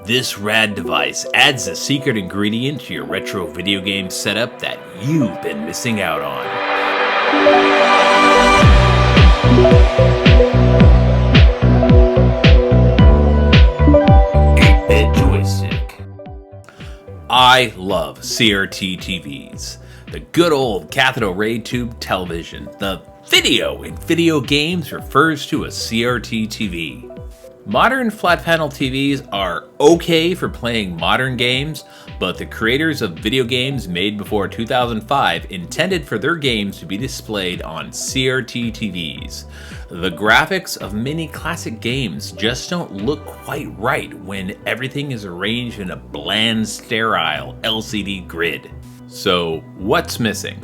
This rad device adds the secret ingredient to your retro video game setup that you've been missing out on. 8-bit joystick. I love CRT TVs. The good old cathode ray tube television. The video in video games refers to a CRT TV. Modern flat panel TVs are okay for playing modern games, but the creators of video games made before 2005 intended for their games to be displayed on CRT TVs. The graphics of many classic games just don't look quite right when everything is arranged in a bland, sterile LCD grid. So what's missing?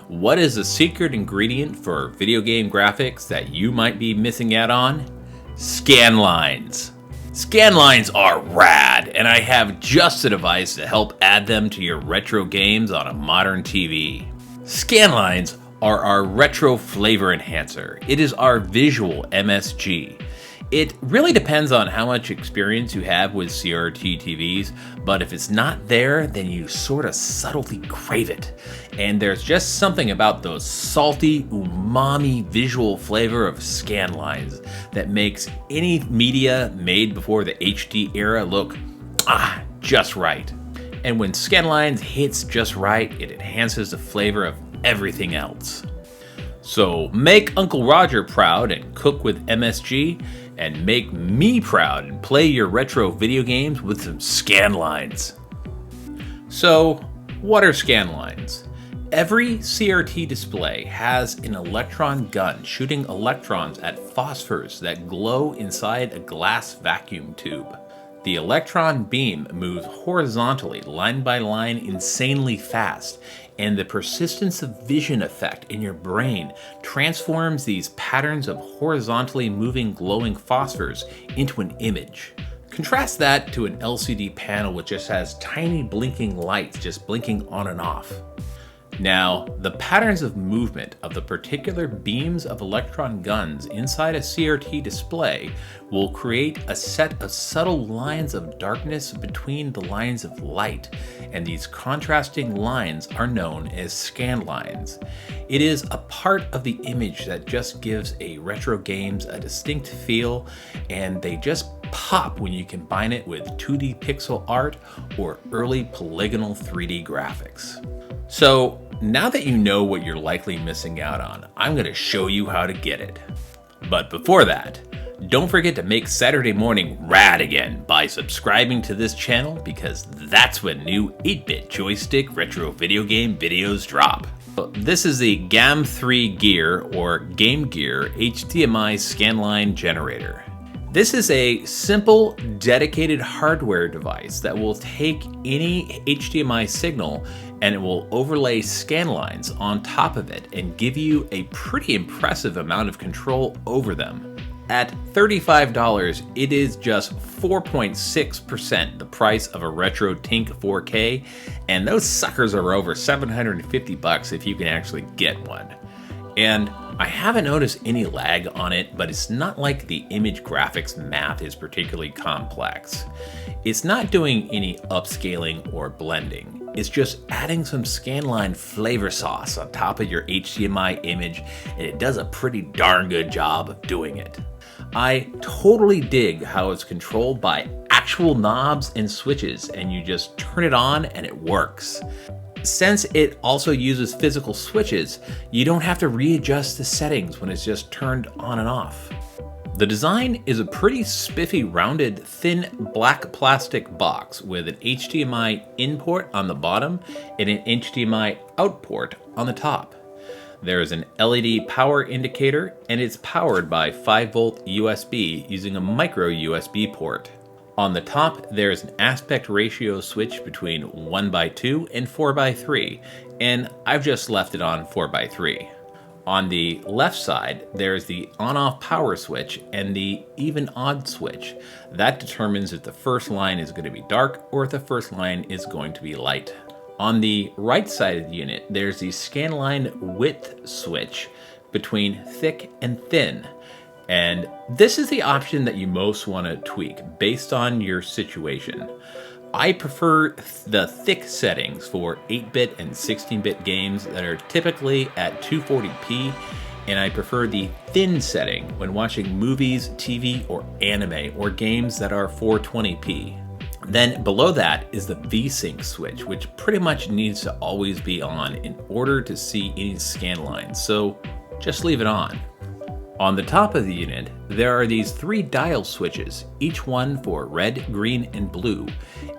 What is the secret ingredient for video game graphics that you might be missing out on? Scanlines. Scanlines are rad, and I have just a device to help add them to your retro games on a modern TV. Scanlines are our retro flavor enhancer. It is our visual MSG. It really depends on how much experience you have with CRT TVs, but if it's not there, then you sort of subtly crave it. And there's just something about those salty, umami visual flavor of Scanlines that makes any media made before the HD era look, just right. And when Scanlines hits just right, it enhances the flavor of everything else. So make Uncle Roger proud and cook with MSG, and make me proud and play your retro video games with some Scanlines. So, what are Scanlines? Every CRT display has an electron gun shooting electrons at phosphors that glow inside a glass vacuum tube. The electron beam moves horizontally, line by line, insanely fast, and the persistence of vision effect in your brain transforms these patterns of horizontally moving glowing phosphors into an image. Contrast that to an LCD panel which just has tiny blinking lights just blinking on and off. Now, the patterns of movement of the particular beams of electron guns inside a CRT display will create a set of subtle lines of darkness between the lines of light, and these contrasting lines are known as scanlines. It is a part of the image that just gives a retro games a distinct feel, and they just pop when you combine it with 2D pixel art or early polygonal 3D graphics. So now that you know what you're likely missing out on, I'm going to show you how to get it. But before that, don't forget to make Saturday morning rad again by subscribing to this channel, because that's when new 8-bit joystick retro video game videos drop. This is the Gam3Gear or Game3Gear HDMI Scanline Generator. This is a simple, dedicated hardware device that will take any HDMI signal and it will overlay Scanlines on top of it and give you a pretty impressive amount of control over them. At $35, it is just 4.6% the price of a RetroTink 4K, and those suckers are over $750 if you can actually get one. And I haven't noticed any lag on it, but it's not like the image graphics math is particularly complex. It's not doing any upscaling or blending. It's just adding some Scanline flavor sauce on top of your HDMI image, and it does a pretty darn good job of doing it. I totally dig how it's controlled by actual knobs and switches, and you just turn it on and it works. Since it also uses physical switches, you don't have to readjust the settings when it's just turned on and off. The design is a pretty spiffy, rounded, thin black plastic box with an HDMI in port on the bottom and an HDMI out port on the top. There is an LED power indicator, and it's powered by 5-volt USB using a micro USB port. On the top, there is an aspect ratio switch between 1:2 and 4:3, and I've just left it on 4:3. On the left side, there's the on-off power switch and the even-odd switch. That determines if the first line is going to be dark or if the first line is going to be light. On the right side of the unit, there's the scanline width switch between thick and thin. And this is the option that you most want to tweak based on your situation. I prefer the thick settings for 8-bit and 16-bit games that are typically at 240p, and I prefer the thin setting when watching movies, TV, or anime, or games that are 420p. Then below that is the VSync switch, which pretty much needs to always be on in order to see any scan lines, so just leave it on. On the top of the unit, there are these 3 dial switches, each one for red, green, and blue.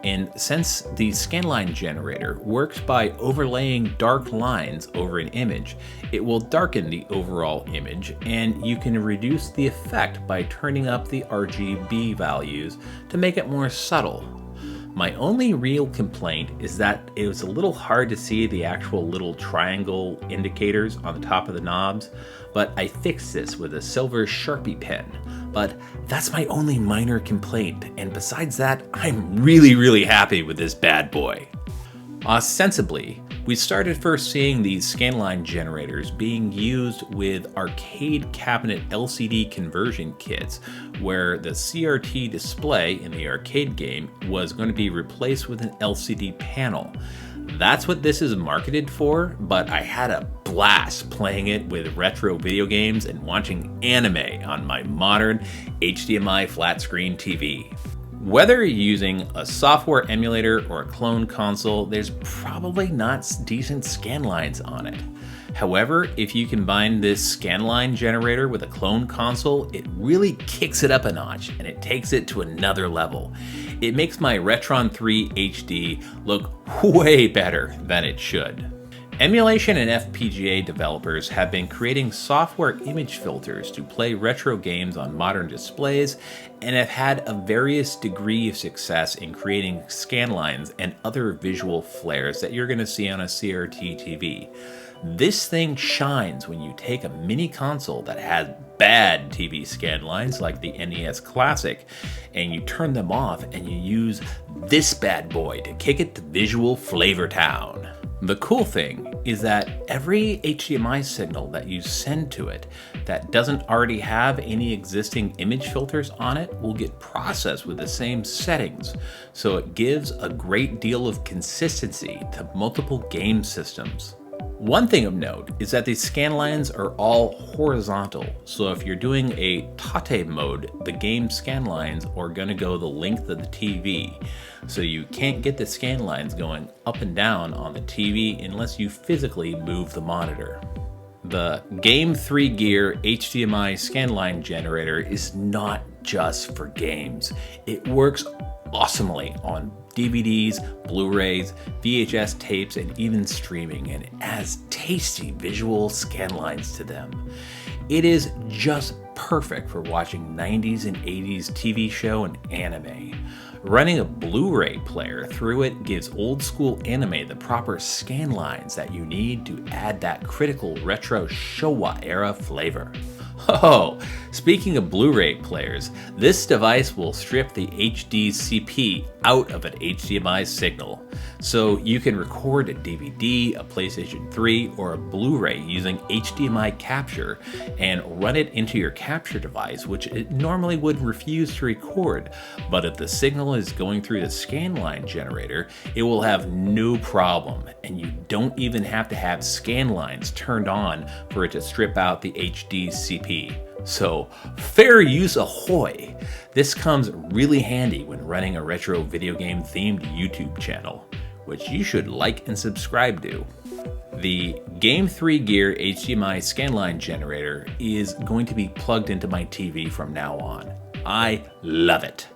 And since the Scanline Generator works by overlaying dark lines over an image, it will darken the overall image, and you can reduce the effect by turning up the RGB values to make it more subtle. My only real complaint is that it was a little hard to see the actual little triangle indicators on the top of the knobs, but I fixed this with a silver Sharpie pen. But that's my only minor complaint, and besides that, I'm really happy with this bad boy. Ostensibly, we started first seeing these Scanline generators being used with arcade cabinet LCD conversion kits, where the CRT display in the arcade game was going to be replaced with an LCD panel. That's what this is marketed for, but I had a blast playing it with retro video games and watching anime on my modern HDMI flat screen TV. Whether you're using a software emulator or a clone console, there's probably not decent scan lines on it. However, if you combine this Scanline generator with a clone console, it really kicks it up a notch and it takes it to another level. It makes my Retron 3 HD look way better than it should. Emulation and FPGA developers have been creating software image filters to play retro games on modern displays and have had a various degree of success in creating scan lines and other visual flares that you're going to see on a CRT TV. This thing shines when you take a mini console that has bad TV scan lines like the NES Classic and you turn them off and you use this bad boy to kick it to visual flavor town. The cool thing is that every HDMI signal that you send to it that doesn't already have any existing image filters on it will get processed with the same settings, so it gives a great deal of consistency to multiple game systems. One thing of note is that these scan lines are all horizontal, so if you're doing a Taito mode, the game scan lines are going to go the length of the TV, so you can't get the scan lines going up and down on the TV unless you physically move the monitor. The Gam3Gear HDMI Scanline Generator is not just for games. It works awesomely on DVDs, Blu-rays, VHS tapes, and even streaming, and it has tasty visual scan lines to them. It is just perfect for watching 90s and 80s TV show and anime. Running a Blu-ray player through it gives old school anime the proper scan lines that you need to add that critical retro Showa era flavor. Oh, speaking of Blu-ray players, this device will strip the HDCP out of an HDMI signal, so you can record a DVD, a PlayStation 3, or a Blu-ray using HDMI capture and run it into your capture device, which it normally would refuse to record, but if the signal is going through the Scanline generator, it will have no problem, and you don't even have to have scan lines turned on for it to strip out the HDCP. So, fair use ahoy! This comes really handy when running a retro video game themed YouTube channel, which you should like and subscribe to. The Gam3Gear HDMI Scanline Generator is going to be plugged into my TV from now on. I love it.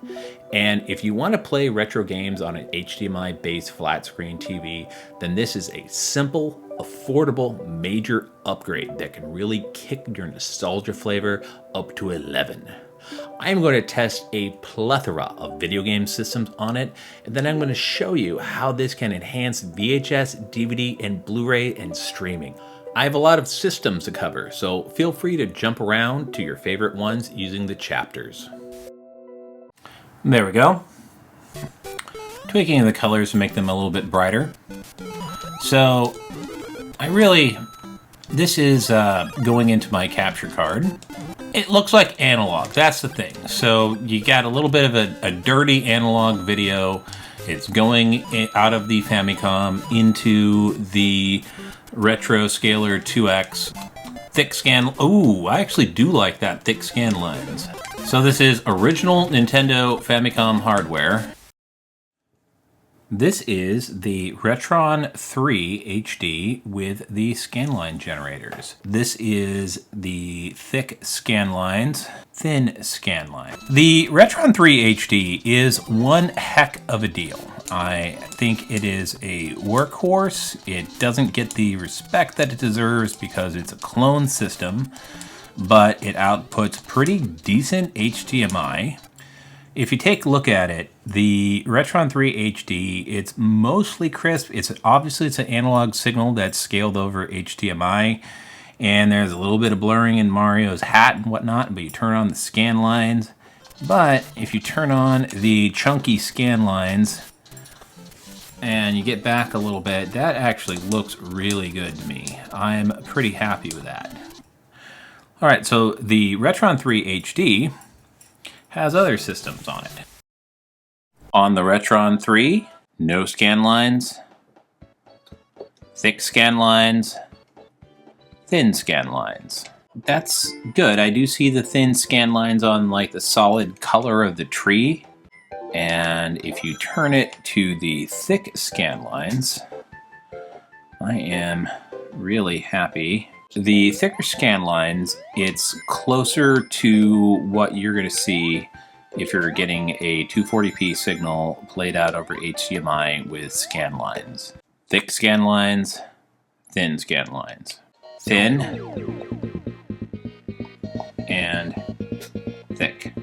And if you want to play retro games on an HDMI based flat screen TV, then this is a simple, affordable, major upgrade that can really kick your nostalgia flavor up to 11. I'm going to test a plethora of video game systems on it, and then I'm going to show you how this can enhance VHS, DVD, and Blu-ray and streaming. I have a lot of systems to cover, so feel free to jump around to your favorite ones using the chapters. There we go. Tweaking the colors to make them a little bit brighter. So, this is going into my capture card, It looks like analog, that's the thing. So you got a little bit of a dirty analog video. It's going out of the Famicom into the RetroScaler 2X. Thick scan, ooh, I actually do like that thick scan lines. So this is original Nintendo Famicom hardware. This is the Retron 3 HD with the Scanline generators. This is the thick Scanlines, thin Scanline. The Retron 3 HD is one heck of a deal. I think it is a workhorse. It doesn't get the respect that it deserves because it's a clone system, but it outputs pretty decent HDMI. If you take a look at it, the Retron 3 HD, it's mostly crisp. Obviously it's an analog signal that's scaled over HDMI, and there's a little bit of blurring in Mario's hat and whatnot, but you turn on the scan lines. But if you turn on the chunky scan lines and you get back a little bit, that actually looks really good to me. I'm pretty happy with that. All right, so the Retron 3 HD has other systems on it. On the Retron 3, no scan lines, thick scan lines, thin scan lines. That's good. I do see the thin scan lines on like the solid color of the tree. And if you turn it to the thick scan lines, I am really happy. The thicker scan lines, it's closer to what you're going to see if you're getting a 240p signal played out over HDMI with scan lines. Thick scan lines, thin scan lines. Thin and thick.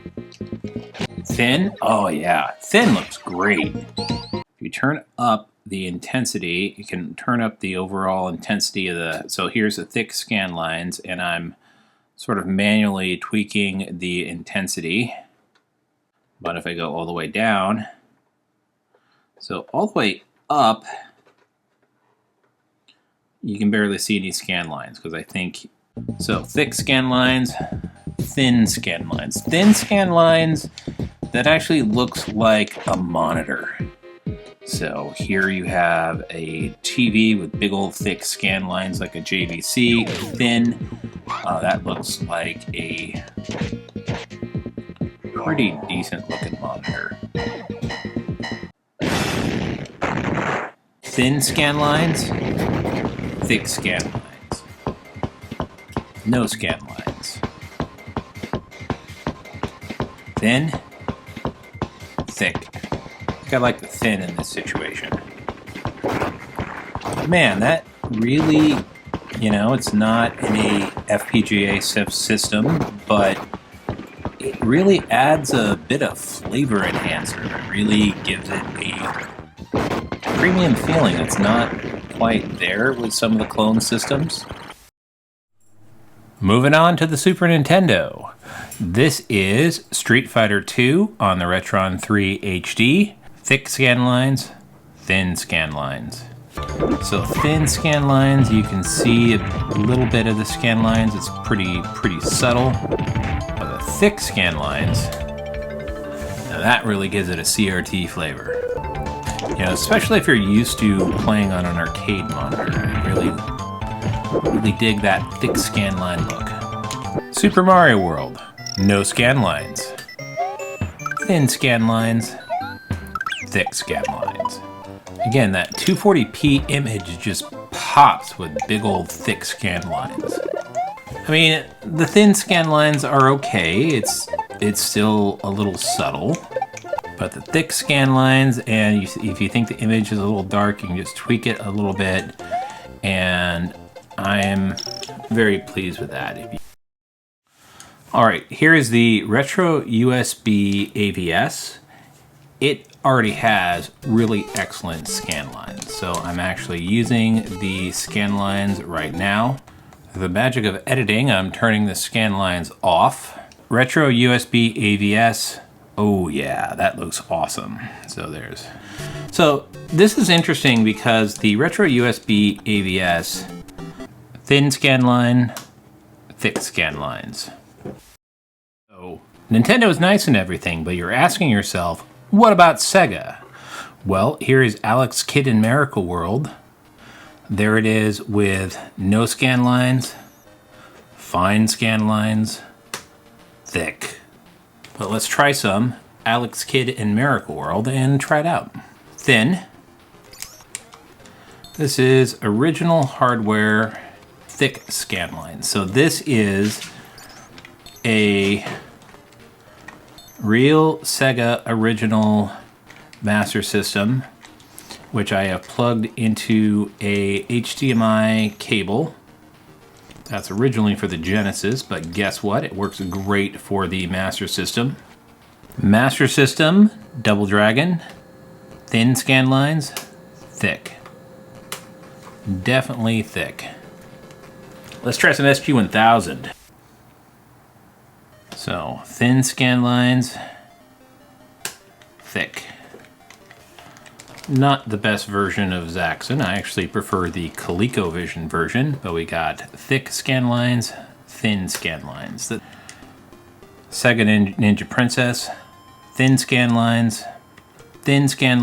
Thin, oh yeah, thin looks great. If you turn up the intensity, you can turn up the overall intensity of the, so here's the thick scan lines, and I'm sort of manually tweaking the intensity. But if I go all the way down, so all the way up, you can barely see any scan lines because I think, so thick scan lines, thin scan lines. Thin scan lines, that actually looks like a monitor. So here you have a TV with big old thick scan lines like a JVC, thin. That looks like a pretty decent looking monitor. Thin scan lines, thick scan lines, no scan lines. Thin, thick. I think I like the thin in this situation. Man, that really, you know, it's not a FPGA system, but it really adds a bit of flavor enhancer. It really gives it a premium feeling. It's not quite there with some of the clone systems. Moving on to the Super Nintendo. This is Street Fighter II on the Retron 3 HD. Thick scan lines, thin scan lines. So thin scan lines, you can see a little bit of the scan lines. It's pretty subtle. But the thick scan lines, now that really gives it a CRT flavor. You know, especially if you're used to playing on an arcade monitor. I really dig that thick scan line look. Super Mario World, no scan lines. Thin scan lines, thick scan lines. Again, that 240p image just pops with big old thick scan lines. I mean, the thin scan lines are okay. It's still a little subtle. But the thick scan lines, and if you think the image is a little dark, you can just tweak it a little bit. And I'm very pleased with that. Alright, here is the Retro USB AVS. It already has really excellent scan lines. So I'm actually using the scan lines right now. The magic of editing, I'm turning the scan lines off. Retro USB AVS, oh yeah, that looks awesome. So this is interesting because the Retro USB AVS, thin scan line, thick scan lines. Nintendo is nice and everything, but you're asking yourself, what about Sega? Well, here is Alex Kidd in Miracle World. There it is with no scan lines, fine scan lines, thick. But let's try some Alex Kidd in Miracle World and try it out. Thin. This is original hardware thick scan lines. So this is a real Sega original Master System, which I have plugged into a HDMI cable. That's originally for the Genesis, but guess what? It works great for the Master System. Master System, Double Dragon, thin scan lines, thick. Definitely thick. Let's try some SG-1000. So, thin scan lines, thick. Not the best version of Zaxxon. I actually prefer the ColecoVision version, but we got thick scan lines, thin scan lines. The Sega Ninja Princess, thin scan lines, thick scan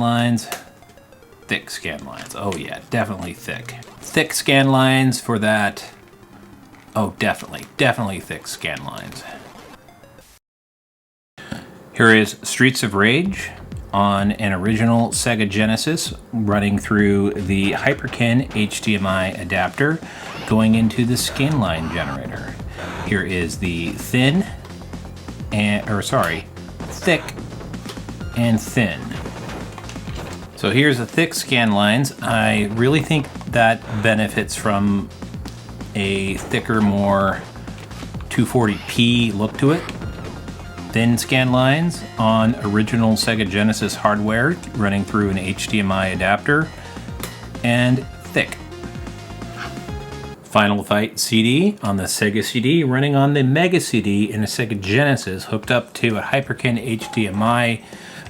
lines. Oh yeah, definitely thick. Thick scan lines for that. Oh, definitely thick scan lines. Here is Streets of Rage on an original Sega Genesis running through the Hyperkin HDMI adapter going into the Scanline Generator. Here is the thick and thin. So here's the thick scan lines. I really think that benefits from a thicker, more 240p look to it. Thin scan lines on original Sega Genesis hardware running through an HDMI adapter, and thick. Final Fight CD on the Sega CD running on the Mega CD in a Sega Genesis hooked up to a Hyperkin HDMI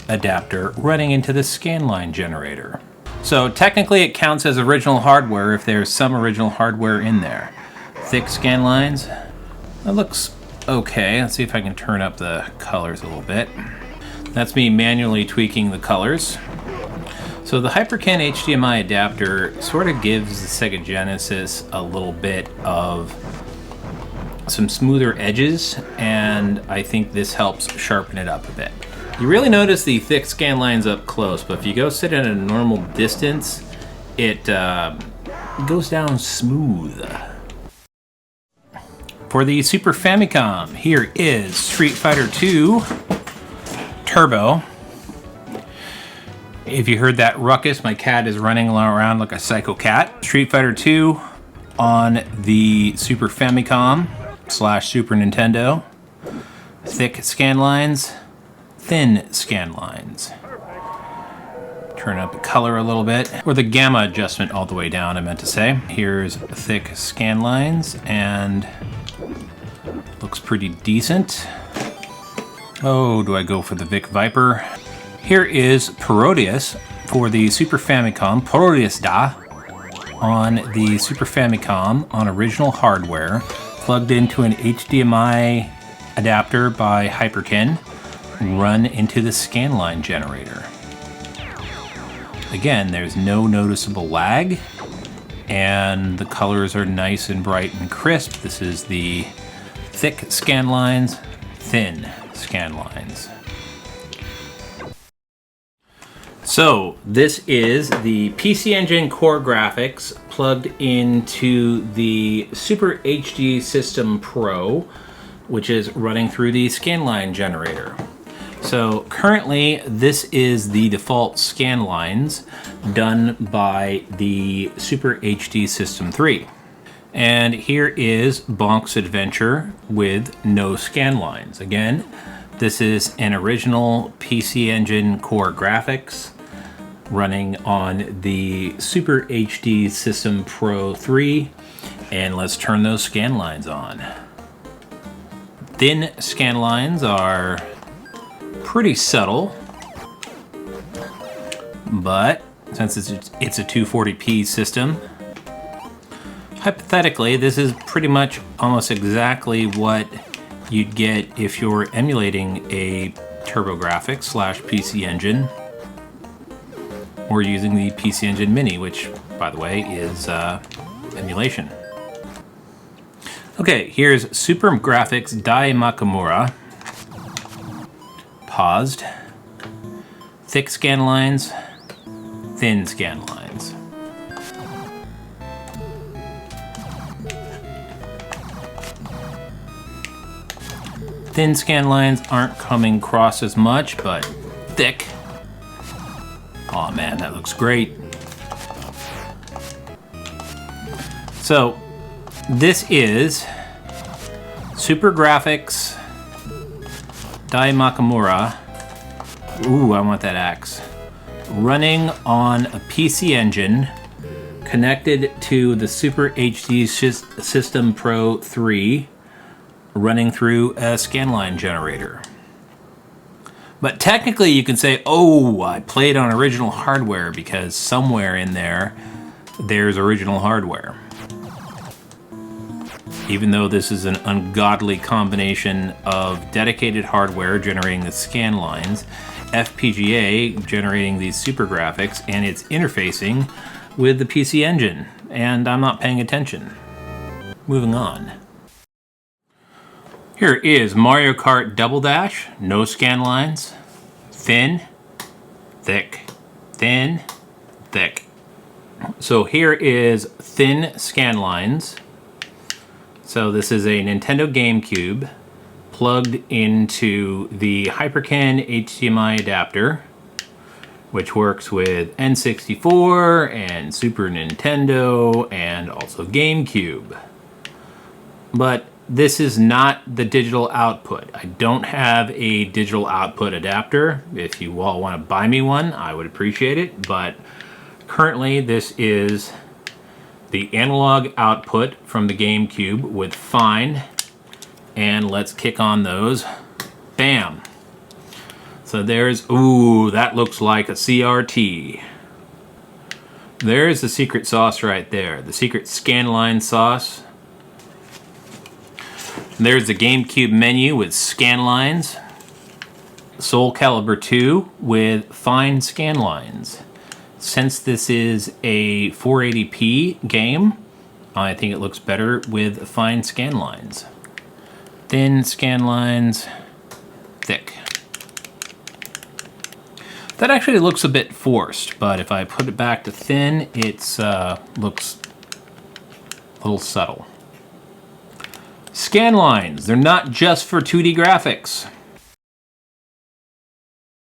adapter running into the Scanline Generator. So technically it counts as original hardware if there's some original hardware in there. Thick scan lines. That looks okay. Let's see if I can turn up the colors a little bit. That's me manually tweaking the colors. So the Hyperkin HDMI adapter sort of gives the Sega Genesis a little bit of some smoother edges, and I think this helps sharpen it up a bit. You really notice the thick scan lines up close, but if you go sit at a normal distance, it goes down smooth. For the Super Famicom, here is Street Fighter II Turbo. If you heard that ruckus, my cat is running around like a psycho cat. Street Fighter II on the Super Famicom / Super Nintendo. Thick scan lines, thin scan lines. Turn up the color a little bit, or the gamma adjustment all the way down, I meant to say. Here's thick scan lines, and looks pretty decent. Oh, do I go for the Vic Viper? Here is Parodius for the Super Famicom, Parodius Da, on the Super Famicom on original hardware, plugged into an HDMI adapter by Hyperkin, run into the Scanline Generator. Again, there's no noticeable lag, and the colors are nice and bright and crisp. This is the thick scan lines, thin scan lines. So this is the PC Engine core graphics plugged into the Super HD System Pro, which is running through the Scanline Generator. So currently this is the default scan lines done by the Super HD System 3. And here is Bonk's Adventure with no scan lines. Again, this is an original PC Engine core graphics running on the Super HD System Pro 3. And let's turn those scan lines on. Thin scan lines are pretty subtle, but since it's a 240p system, hypothetically, this is pretty much almost exactly what you'd get if you're emulating a TurboGrafx/PC Engine or using the PC Engine Mini, which, by the way, is emulation. Okay, here's Super Graphics Dai Makamura. Paused. Thick scan lines, thin scan lines. Thin scan lines aren't coming across as much, but thick. Oh man, that looks great. So, this is Super Graphics Dai Makamura. Ooh, I want that axe. Running on a PC Engine connected to the Super HD System Pro 3, running through a Scanline Generator. But technically you can say, oh, I played on original hardware, because somewhere in there's original hardware. Even though this is an ungodly combination of dedicated hardware generating the scan lines, FPGA generating these super graphics, and it's interfacing with the PC Engine, and I'm not paying attention. Moving on. Here is Mario Kart Double Dash, no scan lines, thin, thick, thin, thick. So here is thin scan lines. So this is a Nintendo GameCube plugged into the Hyperkin HDMI adapter, which works with N64 and Super Nintendo and also GameCube. But this is not the digital output. I don't have a digital output adapter. If you all want to buy me one, I would appreciate it. But currently this is the analog output from the GameCube with fine. And let's kick on those. Bam. So there's, ooh, that looks like a CRT. There's the secret sauce right there. The secret Scanline sauce. There's the GameCube menu with scan lines. Soul Calibur 2 with fine scan lines. Since this is a 480p game, I think it looks better with fine scan lines. Thin scan lines, thick. That actually looks a bit forced, but if I put it back to thin, it's looks a little subtle. Scan lines, they're not just for 2D graphics.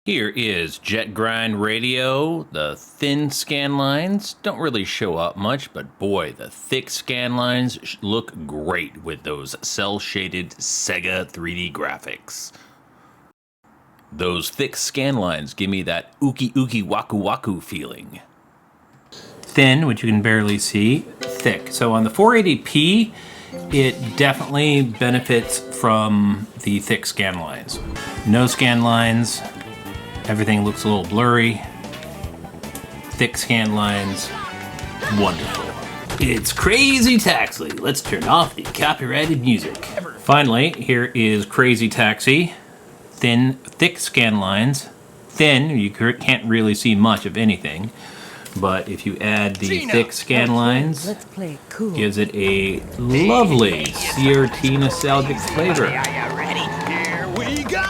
Here is Jet Grind Radio. The thin scan lines don't really show up much, but boy, the thick scan lines look great with those cel-shaded Sega 3D graphics. Those thick scan lines give me that ookie ookie waku waku feeling. Thin, which you can barely see, thick. So on the 480p, it definitely benefits from the thick scan lines. No scan lines, everything looks a little blurry. Thick scan lines, wonderful. It's Crazy Taxi. Let's turn off the copyrighted music. Finally, here is Crazy Taxi. Thin, thick scan lines. Thin, you can't really see much of anything. But if you add the thick scan lines, cool. Gives it a lovely CRT nostalgic flavor. Are you ready? Here we go!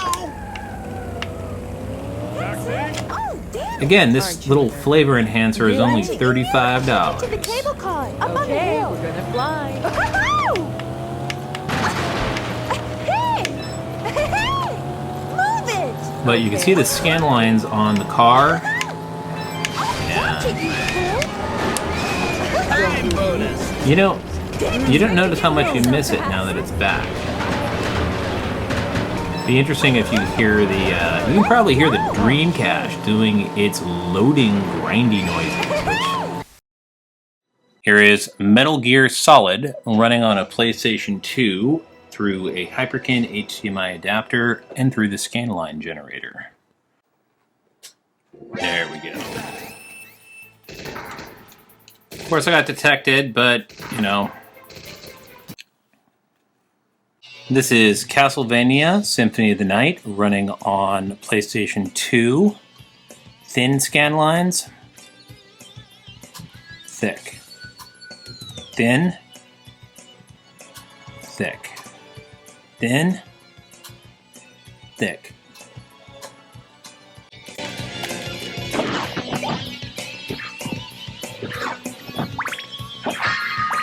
Again, this little flavor enhancer is only $35. To the cable car, up on the hill. We're gonna fly. Hey! Move it! But you can see the scan lines on the car. Time bonus! You know, you don't notice how much you miss it now that it's back. Be interesting if you hear the, you can probably hear the Dreamcast doing its loading grindy noises. Which... Here is Metal Gear Solid running on a PlayStation 2 through a Hyperkin HDMI adapter and through the Scanline Generator. There we go. Of course I got detected, but, you know. This is Castlevania Symphony of the Night running on PlayStation 2. Thin scan lines. Thick. Thin. Thick. Thin. Thick.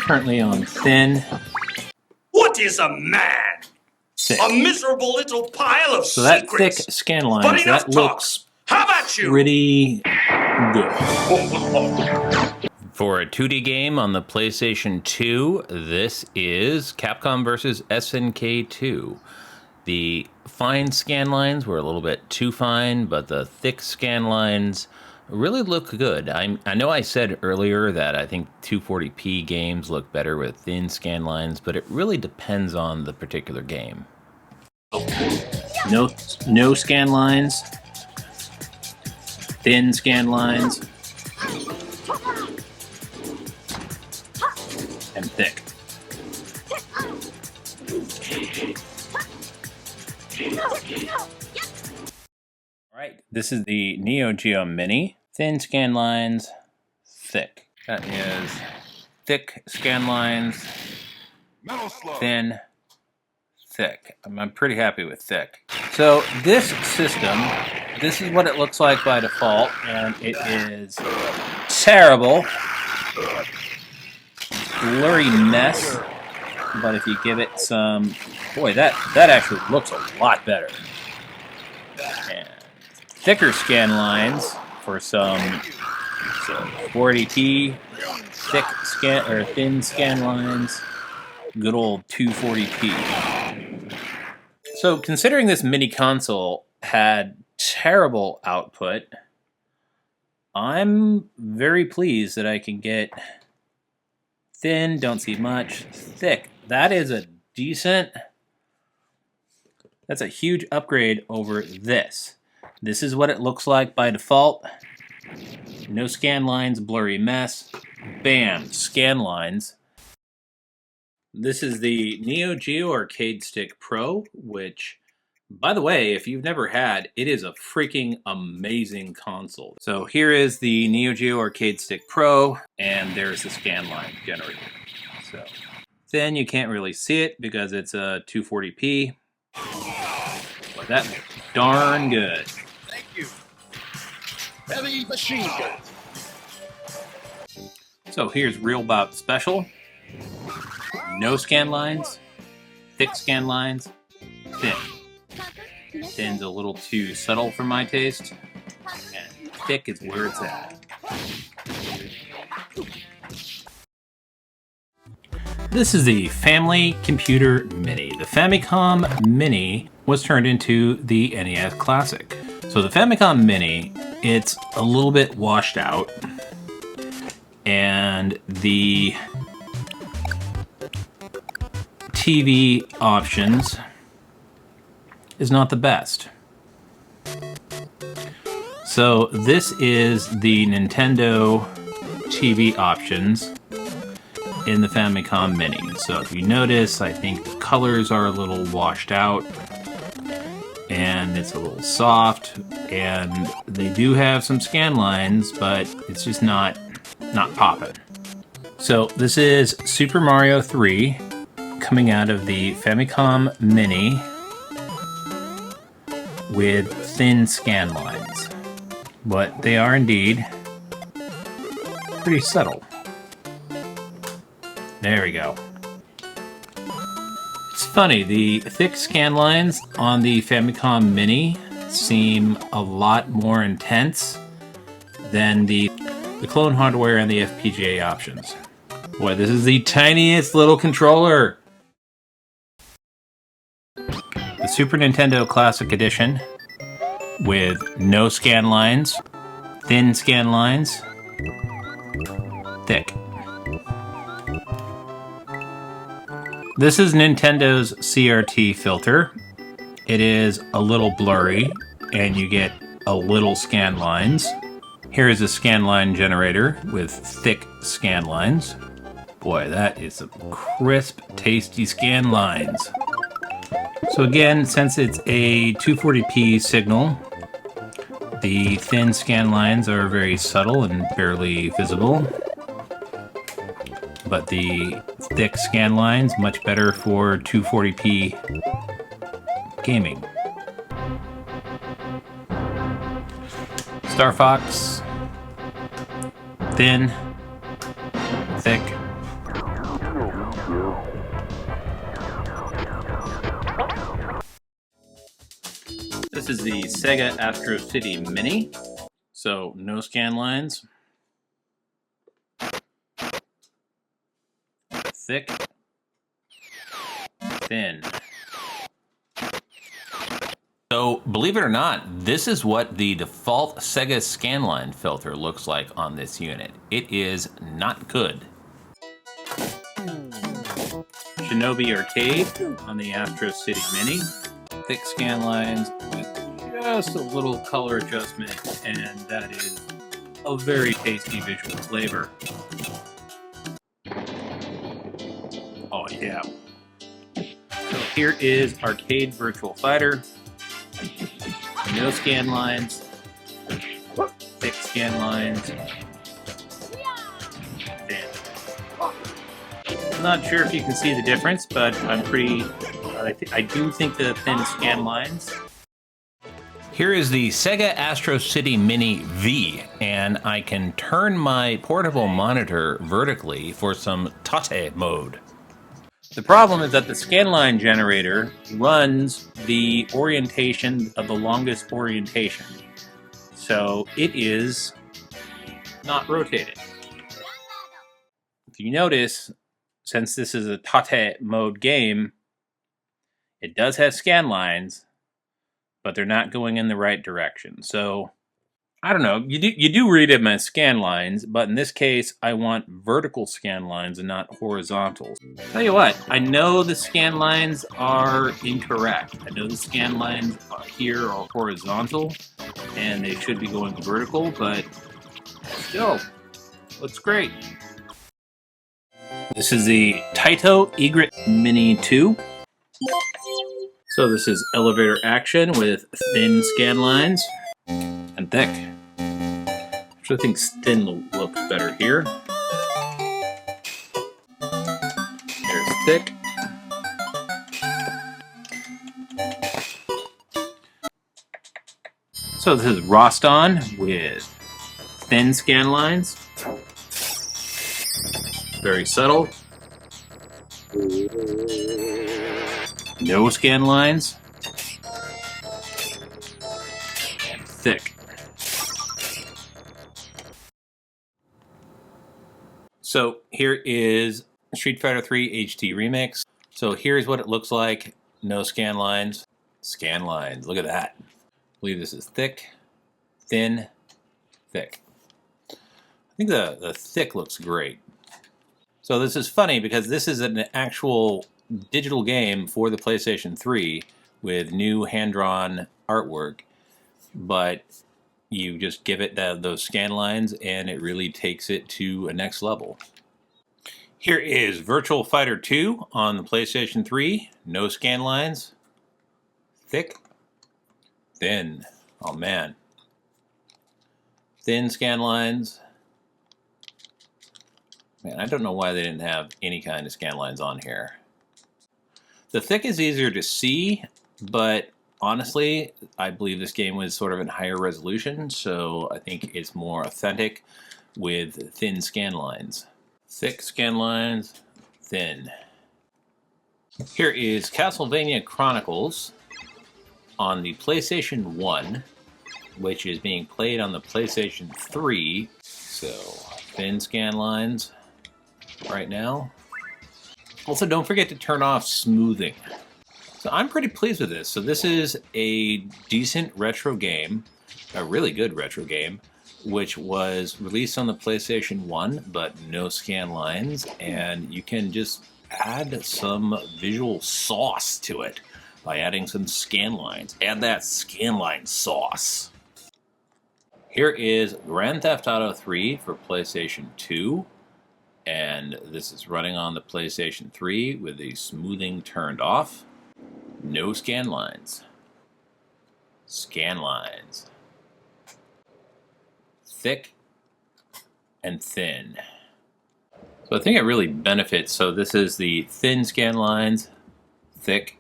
Currently on thin. What is a man? Thick. A miserable little pile of So that secrets. thick scan lines, But enough that talk. looks How about you? pretty good. For a 2D game on the PlayStation 2, this is Capcom vs. SNK 2. The fine scan lines were a little bit too fine, but the thick scan lines really look good. I know I said earlier that I think 240p games look better with thin scan lines, but it really depends on the particular game. No scan lines. Thin scan lines. And thick. Alright, this is the NeoGeo Mini. Thin scan lines, thick. That is thick scan lines, thin, thick. I'm pretty happy with thick. So this system, this is what it looks like by default, and it is terrible. Blurry mess, but if you give it some, boy, that actually looks a lot better. And thicker scan lines for some 480p, thick scan or thin scan lines, good old 240p. So considering this mini console had terrible output, I'm very pleased that I can get thin, don't see much, thick. That is a decent, that's a huge upgrade over this. This is what it looks like by default. No scan lines, blurry mess. Bam, scan lines. This is the NeoGeo Arcade Stick Pro, which, by the way, if you've never had, it is a freaking amazing console. So here is the NeoGeo Arcade Stick Pro, and there's the scan line generator. So thin, you can't really see it because it's a 240p, but that's darn good. Thank you. Heavy machine gun. So here's Real Bout Special. No scan lines, thick scan lines, thin. Thin's a little too subtle for my taste, and thick is where it's at. This is the Family Computer Mini. The Famicom Mini was turned into the NES Classic. So the Famicom Mini, it's a little bit washed out, and the TV options is not the best. So this is the Nintendo TV options in the Famicom Mini. So if you notice, I think the colors are a little washed out and it's a little soft, and they do have some scan lines, but it's just not popping. So this is Super Mario 3 coming out of the Famicom Mini with thin scan lines, but they are indeed pretty subtle. There we go. It's funny, the thick scan lines on the Famicom Mini seem a lot more intense than the clone hardware and the FPGA options. Boy, this is the tiniest little controller. The Super Nintendo Classic Edition with no scan lines, thin scan lines, thick. This is Nintendo's CRT filter. It is a little blurry and you get a little scan lines. Here is a Scanline Generator with thick scan lines. Boy, that is some crisp, tasty scan lines. So again, since it's a 240p signal, the thin scan lines are very subtle and barely visible. But the thick scan lines, much better for 240p gaming. Star Fox, thin, thick. This is the Sega Astro City Mini, so no scan lines, thick, thin. So, believe it or not, this is what the default Sega Scanline filter looks like on this unit. It is not good. Shinobi Arcade on the Astro City Mini. Thick scan lines with just a little color adjustment, and that is a very tasty visual flavor. Oh yeah. So here is Arcade Virtual Fighter. No scan lines, thick scan lines, thin. I'm not sure if you can see the difference, but I do think the thin scan lines. Here is the Sega Astro City Mini V, and I can turn my portable monitor vertically for some Taito mode. The problem is that the Scanline generator runs the orientation of the longest orientation. So it is not rotated. If you notice, since this is a Taito mode game, it does have scan lines, but they're not going in the right direction. So I don't know, you do read them as scan lines, but in this case, I want vertical scan lines and not horizontal. Tell you what, I know the scan lines are incorrect. I know the scan lines here are horizontal, and they should be going vertical, but still, looks great. This is the Taito Egret Mini 2. So this is elevator action with thin scan lines and thick. I think thin looks better here. There's thick. So this is Roston with thin scan lines. Very subtle. No scan lines. And thick. So here is Street Fighter 3 HD Remix. So here's what it looks like. No scan lines. Scan lines. Look at that. I believe this is thick, thin, thick. I think the thick looks great. So this is funny because this is an actual digital game for the PlayStation 3 with new hand-drawn artwork, but you just give it those scan lines and it really takes it to a next level. Here is Virtual Fighter 2 on the PlayStation 3. No scan lines. Thick. Thin. Oh man. Thin scan lines. Man, I don't know why they didn't have any kind of scan lines on here. The thick is easier to see, but honestly, I believe this game was sort of in higher resolution, so I think it's more authentic with thin scan lines. Thick scan lines, thin. Here is Castlevania Chronicles on the PlayStation 1, which is being played on the PlayStation 3. So, thin scan lines right now. Also, don't forget to turn off smoothing. So I'm pretty pleased with this. So this is a decent retro game, a really good retro game, which was released on the PlayStation 1, but no scan lines, and you can just add some visual sauce to it by adding some scan lines. Add that scan line sauce. Here is Grand Theft Auto 3 for PlayStation 2, and this is running on the PlayStation 3 with the smoothing turned off. No scan lines. Scanlines. Thick and thin. So I think it really benefits. So this is the thin scan lines, thick.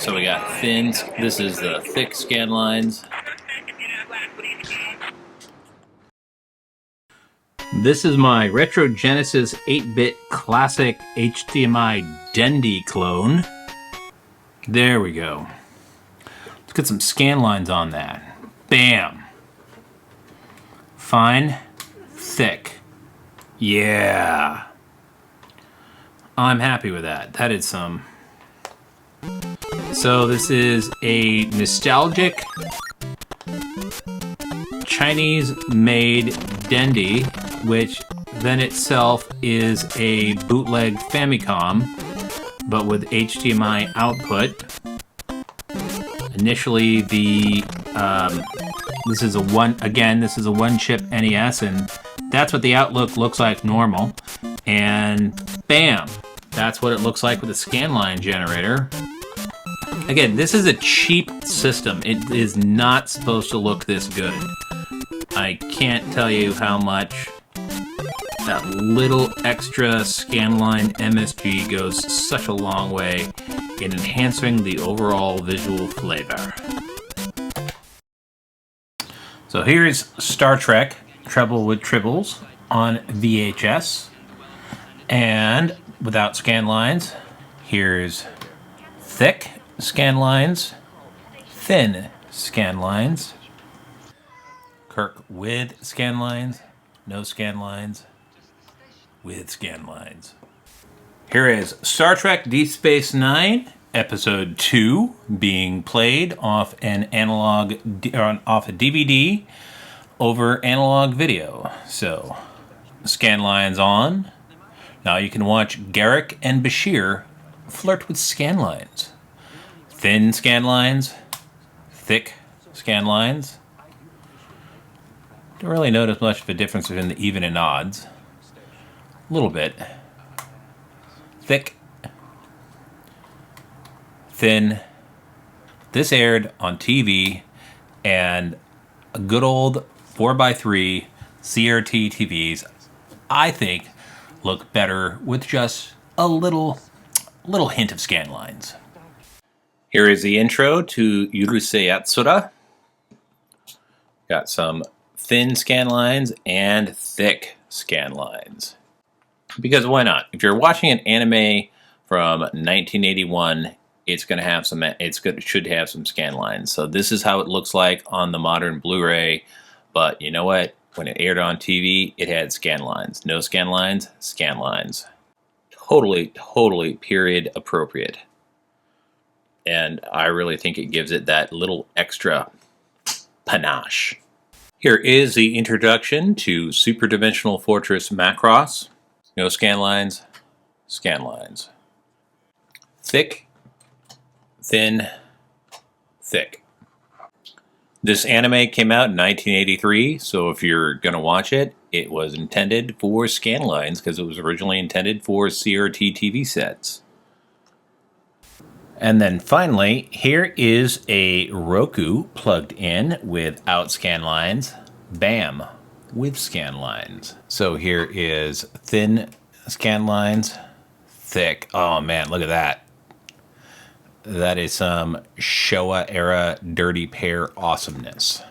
So we got thin, this is the thick scan lines. This is my Retro Genesis 8-bit classic HDMI Dendy clone. There we go. Let's get some scan lines on that. Bam. Fine, thick. Yeah. I'm happy with that. That is some. So this is a nostalgic Chinese-made Dendy, which then itself is a bootleg Famicom, but with HDMI output. Initially, this is a one-chip NES, and that's what the outlook looks like normal. And bam, that's what it looks like with a Scanline generator. Again, this is a cheap system. It is not supposed to look this good. I can't tell you how much that little extra Scanline MSG goes such a long way in enhancing the overall visual flavor. So here's Star Trek Trouble with Tribbles on VHS. And without scan lines, here's thick scan lines, thin scan lines, Kirk with scan lines, no scan lines, with scan lines. Here is Star Trek Deep Space Nine, Episode 2, being played off an off a DVD over analog video. So, scan lines on. Now you can watch Garrick and Bashir flirt with scan lines. Thin scan lines, thick scan lines. Don't really notice much of a difference between the even and odds. A little bit. Thick, thin. This aired on TV, and a good old 4x3 CRT TVs, I think, look better with just a little hint of scan lines. Here is the intro to Yurusei Yatsura. Got some thin scan lines and thick scan lines. Because why not? If you're watching an anime from 1981, it's going to have some. It should have some scan lines. So this is how it looks like on the modern Blu-ray. But you know what? When it aired on TV, it had scan lines. No scan lines, scan lines. Totally period appropriate. And I really think it gives it that little extra panache. Here is the introduction to Super Dimensional Fortress Macross. No scan lines, scan lines. Thick, thin, thick. This anime came out in 1983, so if you're going to watch it, it was intended for scan lines because it was originally intended for CRT TV sets. And then finally, here is a Roku plugged in without scan lines. Bam, with scan lines. So here is thin scan lines, thick. Oh man, look at that. That is some Showa era dirty pair awesomeness.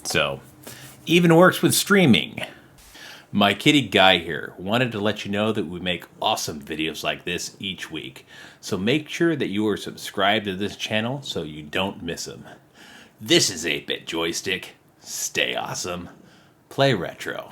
So, even works with streaming. My kitty Guy here wanted to let you know that we make awesome videos like this each week. So make sure that you are subscribed to this channel so you don't miss them. This is 8-Bit Joystick. Stay awesome. Play retro.